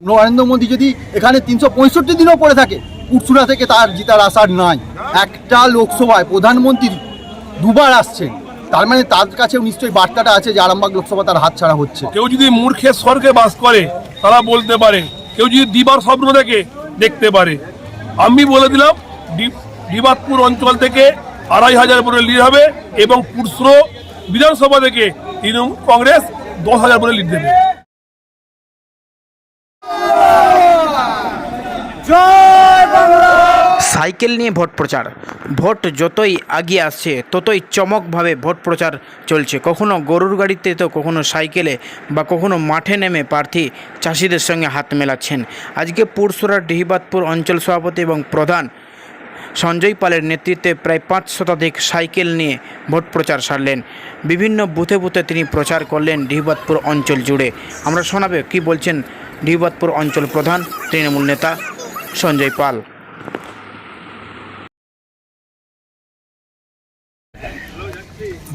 নরেন্দ্র মোদী যদি এখানে ৩৬৫ দিনও পড়ে থাকে, পুরসুরা থেকে তার জিতার আশার নাই। একটা লোকসভায় প্রধানমন্ত্রী দুবার আসছেন, তার মানে তার কাছেও নিশ্চয়ই বার্তাটা আছে যে আরামবাগ লোকসভা তার হাতছাড়া হচ্ছে। কেউ যদি মূর্খের স্বর্গে বাস করে তারা বলতে পারে, কেউ যদি দিবার স্বপ্ন দেখে দেখতে পারে। আমি বলে দিলাম ডিবাতপুর অঞ্চল থেকে ২৫০০ ভোটে লিড হবে এবং পুরসুরা বিধানসভা থেকে তৃণমূল কংগ্রেস ১০,০০০ ভোটে লিড দেবে। সাইকেল নিয়ে ভোট প্রচার। ভোট যতই এগিয়ে আসছে ততই চমকভাবে ভোট প্রচার চলছে। কখনো গরুর গাড়িতে তো কখনো সাইকেলে বা কখনো মাঠে নেমে প্রার্থী চাষিদের সঙ্গে হাত মেলাচ্ছেন। আজকে পুরসুরার ডিহিবাতপুর অঞ্চল সভাপতি এবং প্রধান সঞ্জয় পালের নেতৃত্বে প্রায় ৫ শতাধিক সাইকেল নিয়ে ভোট প্রচার সারলেন। বিভিন্ন বুথে বুথে তিনি প্রচার করলেন ডিহিবাতপুর অঞ্চল জুড়ে। আমরা শোনাবে কি বলছেন ডিহিবাতপুর অঞ্চল প্রধান তৃণমূল নেতা সঞ্জয় পাল।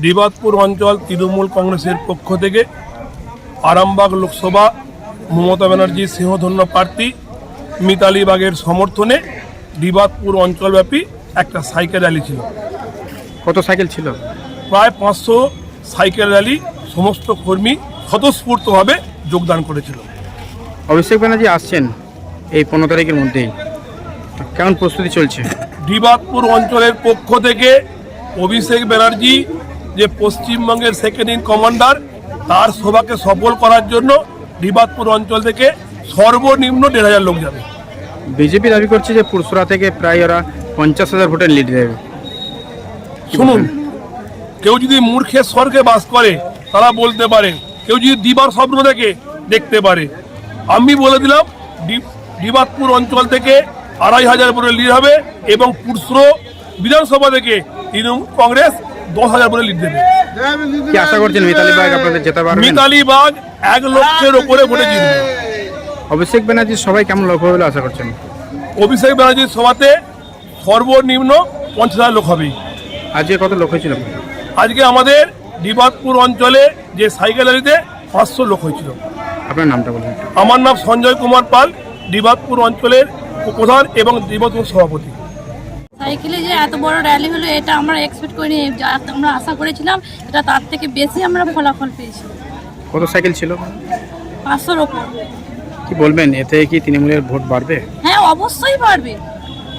ডিবাতপুর অঞ্চল তৃণমূল কংগ্রেসের পক্ষ থেকে আরামবাগ লোকসভা মমতা ব্যানার্জি সিংহধন্য প্রার্থী মিতালি বাগের সমর্থনে ডিবাতপুর অঞ্চলব্যাপী একটা সাইকেল র্যালি ছিল। কত সাইকেল ছিল? প্রায় ৫০০ সাইকেল র্যালি সমস্ত কর্মী স্বতঃস্ফূর্তভাবে যোগদান করেছিল। অভিষেক ব্যানার্জি আসছেন এই ১৫ তারিখের মধ্যেই, কেমন প্রস্তুতি চলছে? ডিবাতপুর অঞ্চলের পক্ষ থেকে অভিষেক ব্যানার্জি যে পশ্চিমবঙ্গের সেকেন্ড ইন কমান্ডার, তার সভাকে সফল করার জন্য ডিবাতপুর অঞ্চল থেকে সর্বনিম্ন ১৫০০ লোক যাবে। বিজেপি দাবি করছে যে পুরসুরা থেকে প্রায় ওরা ৫০,০০০ ভোটের লিড দেবে। শুনুন, কেউ যদি মূর্খের স্বর্গে বাস করে তারা বলতে পারে, কেউ যদি দিবার স্বপ্ন দেখে দেখতে পারে। আমি বলে দিলাম ডিবাতপুর অঞ্চল থেকে ২৫০০ ভোটে লিড হবে এবং পুরসুরা বিধানসভা থেকে তৃণমূল কংগ্রেস ১০,০০০ ভোটে লিড দেবে। কি আশা করছেন মিতালি বাগ আপনাদের জেতা পারবেন? মিতালি বাগ ১ লক্ষের উপরে ভোটে জিতবে। অভিষেক ব্যানার্জি সবাই কেমন লোক হবে বলে আশা করছেন? অভিষেক ব্যানার্জির সভাতে সর্বনিম্ন ৫০,০০০ লোক হবে। আজকে কত লোক হয়েছিল? আজকে আমাদের ডিবাতপুর অঞ্চলে যে সাইকেল র্যালিতে ৫০০ লোক হয়েছিল। আপনার নামটা বলুন। আমার নাম সঞ্জয় কুমার পাল, ডিবাতপুর অঞ্চলের প্রধান এবং ডিবাতপুর সভাপতি। সাইকেলে যে এত বড় র্যালি হলো এটা আমরা এক্সপেক্ট করিনি, যা আমরা আশা করেছিলাম এটা তার থেকে বেশি আমরা ফলাফল পেয়েছি। কত সাইকেল ছিল? ৫০০-র ওপর। কি বলবেন, এতে কি তৃণমূলের ভোট বাড়বে? হ্যাঁ, অবশ্যই বাড়বে।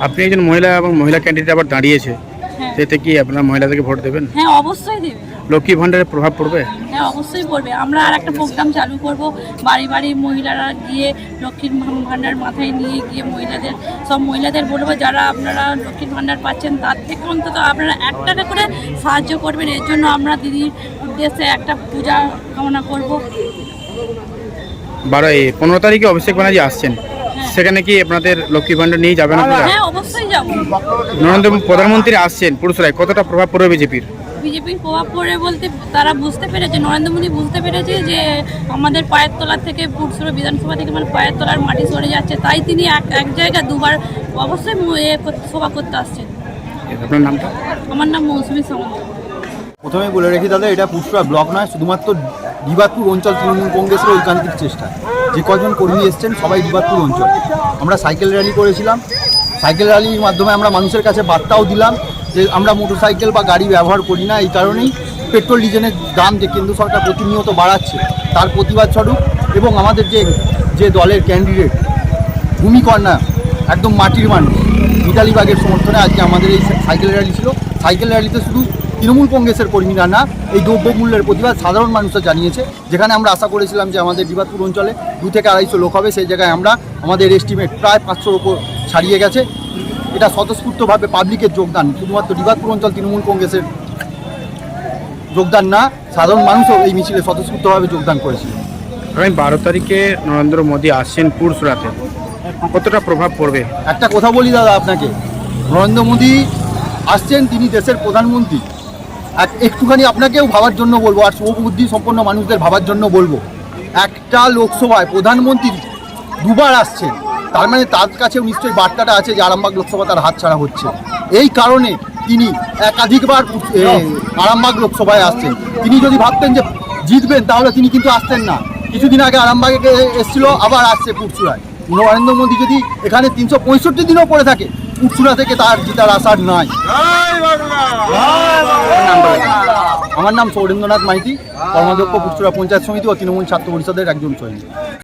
আপনি একজন মহিলা এবং মহিলা ক্যান্ডিডেট আবার দাঁড়িয়েছে, হ্যাঁ। এতে কি আপনারা মহিলাদেরকে ভোট দেবেন? হ্যাঁ, অবশ্যই দেবে। লক্ষ্মী ভাণ্ডারের প্রভাব পড়বে? হ্যাঁ, অবশ্যই পড়বে। আমরা আর একটা প্রোগ্রাম চালু করব, বাড়ি বাড়ি মহিলারা গিয়ে লক্ষ্মীর ভাণ্ডার মাথায় নিয়ে গিয়ে সব মহিলাদের বলবো, যারা আপনারা লক্ষ্মীর ভাণ্ডার পাচ্ছেন তার থেকে অন্তত আপনারা ১ টাকা করে সাহায্য করবেন। এর জন্য আমরা দিদির উদ্দেশ্যে একটা পূজা কামনা করব। ১৫ তারিখে অভিষেক ব্যানার্জি আসছেন, সেখানে কি আপনাদের লক্ষ্মী ভাণ্ডার নিয়ে যাবেন আপনারা? হ্যাঁ, অবশ্যই যাব। নরেন্দ্র প্রধানমন্ত্রী আসছেন পুরসুরায়, কতটা প্রভাব পড়বে বিজেপির? বিজেপির প্রভাব পড়ে বলতে তারা বুঝতে পেরেছে, নরেন্দ্র মোদী বুঝতে পেরেছে যে আমাদের পায়ের তলার থেকে পুরসুরা বিধানসভা থেকে মানে পায়ের তলার মাটি সরে যাচ্ছে, তাই তিনি এক জায়গায় দুবার অবশ্যই সভা করতে আসছেন। আপনার নামটা? আমার নাম মৌসুমী সামন্ত। প্রথমে বলে রেখে দাদা, এটা পুরসুরা ব্লক নয়, শুধুমাত্র ডিবাতপুর অঞ্চল তৃণমূল কংগ্রেসের ঐকান্তিক চেষ্টা। যে কজন কর্মী এসছেন সবাই ডিবাতপুর অঞ্চল। আমরা সাইকেল র্যালি করেছিলাম, সাইকেল র্যালির মাধ্যমে আমরা মানুষের কাছে বার্তাও দিলাম যে আমরা মোটরসাইকেল বা গাড়ি ব্যবহার করি না। এই কারণেই পেট্রোল ডিজেলের দাম যে কেন্দ্র সরকার প্রতিনিয়ত বাড়াচ্ছে তার প্রতিবাদ স্বরূপ, এবং আমাদের যে দলের ক্যান্ডিডেট ভূমিকর্ণা একদম মাটির মানুষ মিতালি বাগের সমর্থনে আজকে আমাদের এই সাইকেল র্যালি ছিল। সাইকেল র্যালিতে শুধু তৃণমূল কংগ্রেসের কর্মীরা না, এই দ্রব্যমূল্যের প্রতিবাদ সাধারণ মানুষরা জানিয়েছে। যেখানে আমরা আশা করেছিলাম যে আমাদের ডিবাতপুর অঞ্চলে ২ থেকে ২৫০ লোক হবে, সেই জায়গায় আমাদের এস্টিমেট প্রায় ৫০০-র ওপর ছাড়িয়ে গেছে। এটা স্বতঃস্ফূর্তভাবে পাবলিকের যোগদান, শুধুমাত্র ডিবাতপুর অঞ্চল তৃণমূল কংগ্রেসের যোগদান না, সাধারণ মানুষও এই মিছিলে স্বতঃস্ফূর্তভাবে যোগদান করেছিল। আগামী ১২ তারিখে নরেন্দ্র মোদী আসছেন পুরসুরাতে, কতটা প্রভাব পড়বে? একটা কথা বলি দাদা আপনাকে, নরেন্দ্র মোদী আসছেন, তিনি দেশের প্রধানমন্ত্রী। একটুখানি আপনাকেও ভাবার জন্য বলবো, আর শুভবুদ্ধি সম্পন্ন মানুষদের ভাবার জন্য বলবো, একটা লোকসভায় প্রধানমন্ত্রী দুবার আসছেন, তার মানে তার কাছেও নিশ্চয়ই বার্তাটা আছে যে আরামবাগ লোকসভা তার হাতছাড়া হচ্ছে। এই কারণে তিনি একাধিকবার আরামবাগ লোকসভায় আসছেন। তিনি যদি ভাবতেন যে জিতবেন তাহলে তিনি কিন্তু আসতেন না। কিছুদিন আগে আরামবাগে এসেছিল, আবার আসছে পুরসুরায়। নরেন্দ্র মোদী যদি এখানে 365 দিনও পড়ে থাকে, পুরসুরা থেকে তার জিতার আশার নাই। আমার নাম সৌরেন্দ্রনাথ মাইতি, কর্মাধ্যক্ষ পুরসুরা পঞ্চায়েত সমিতি ও তৃণমূল ছাত্র পরিষদের একজন সৈনিক।